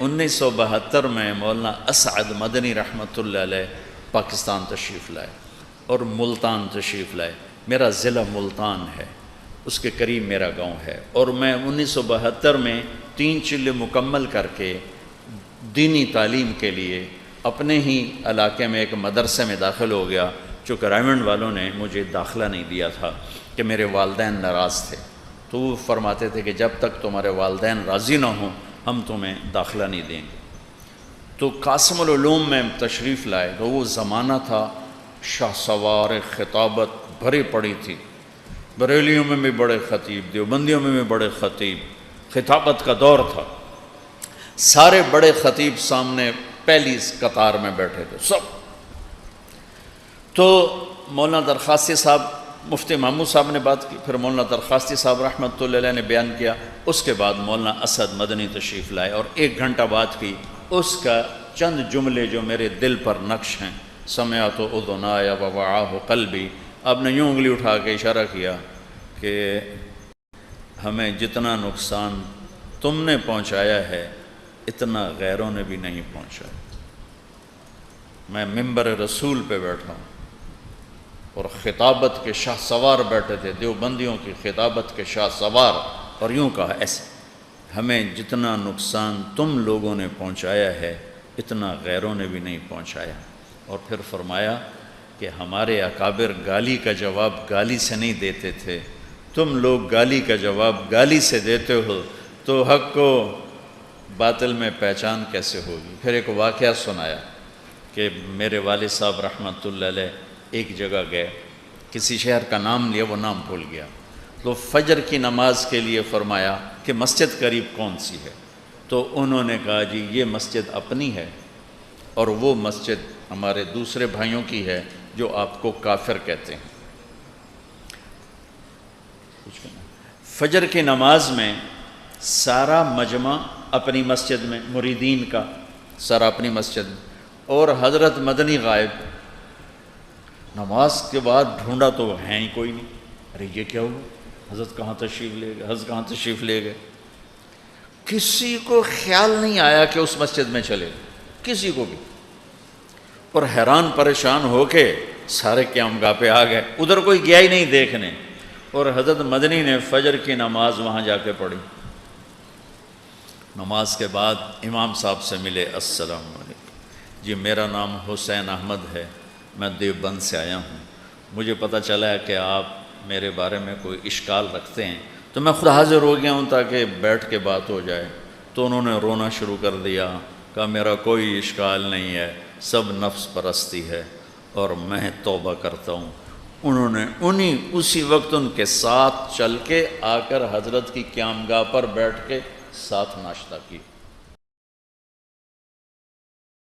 1972 میں مولانا اسعد مدنی رحمۃ اللہ علیہ پاکستان تشریف لائے اور ملتان تشریف لائے۔ میرا ضلع ملتان ہے، اس کے قریب میرا گاؤں ہے، اور میں 1972 میں 3 چلے مکمل کر کے دینی تعلیم کے لیے اپنے ہی علاقے میں ایک مدرسے میں داخل ہو گیا، چونکہ رائمنڈ والوں نے مجھے داخلہ نہیں دیا تھا کہ میرے والدین ناراض تھے، تو وہ فرماتے تھے کہ جب تک تمہارے والدین راضی نہ ہوں ہم تمہیں داخلہ نہیں دیں گے۔ تو قاسم العلوم میں تشریف لائے تو وہ زمانہ تھا شاہ سوار خطابت بھری پڑی تھی، بریلیوں میں بھی بڑے خطیب، دیوبندیوں میں بھی بڑے خطیب، خطابت کا دور تھا۔ سارے بڑے خطیب سامنے پہلی قطار میں بیٹھے تھے سب۔ تو مولانا درخواستی صاحب، مفتی محمود صاحب نے بات کی، پھر مولانا درخواستی صاحب رحمۃ اللہ علیہ نے بیان کیا، اس کے بعد مولانا اسد مدنی تشریف لائے اور 1 گھنٹہ بات کی۔ اس کا چند جملے جو میرے دل پر نقش ہیں، سمعت اذنایا ووعاہ قلبی، آپ نے یوں انگلی اٹھا کے اشارہ کیا کہ ہمیں جتنا نقصان تم نے پہنچایا ہے اتنا غیروں نے بھی نہیں پہنچایا۔ میں منبر رسول پہ بیٹھا ہوں اور خطابت کے شاہ سوار بیٹھے تھے، دیوبندیوں کی خطابت کے شاہ سوار، اور یوں کہا ایسے، ہمیں جتنا نقصان تم لوگوں نے پہنچایا ہے اتنا غیروں نے بھی نہیں پہنچایا۔ اور پھر فرمایا کہ ہمارے اکابر گالی کا جواب گالی سے نہیں دیتے تھے، تم لوگ گالی کا جواب گالی سے دیتے ہو، تو حق کو باطل میں پہچان کیسے ہوگی؟ پھر ایک واقعہ سنایا کہ میرے والد صاحب رحمۃ اللہ علیہ ایک جگہ گئے، کسی شہر کا نام لیا، وہ نام بھول گیا، تو فجر کی نماز کے لیے فرمایا کہ مسجد قریب کون سی ہے؟ تو انہوں نے کہا جی یہ مسجد اپنی ہے اور وہ مسجد ہمارے دوسرے بھائیوں کی ہے جو آپ کو کافر کہتے ہیں۔ فجر کی نماز میں سارا مجمع اپنی مسجد میں، مریدین کا سارا اپنی مسجد میں، اور حضرت مدنی غائب۔ نماز کے بعد ڈھونڈا تو ہیں ہی کوئی نہیں، ارے یہ کیا ہوا، حضرت کہاں تشریف لے گئے، حضرت کہاں تشریف لے گئے؟ کسی کو خیال نہیں آیا کہ اس مسجد میں چلے، کسی کو بھی، اور حیران پریشان ہو کے سارے قیام گاہ پہ آ گئے، ادھر کوئی گیا ہی نہیں دیکھنے، اور حضرت مدنی نے فجر کی نماز وہاں جا کے پڑھی۔ نماز کے بعد امام صاحب سے ملے، السلام علیکم جی، میرا نام حسین احمد ہے، میں دیوبند سے آیا ہوں، مجھے پتہ چلا ہے کہ آپ میرے بارے میں کوئی اشکال رکھتے ہیں، تو میں خود حاضر ہو گیا ہوں تاکہ بیٹھ کے بات ہو جائے۔ تو انہوں نے رونا شروع کر دیا، کہا میرا کوئی اشکال نہیں ہے، سب نفس پرستی ہے اور میں توبہ کرتا ہوں۔ انہوں نے اسی وقت ان کے ساتھ چل کے آ کر حضرت کی قیام گاہ پر بیٹھ کے ساتھ ناشتہ کی۔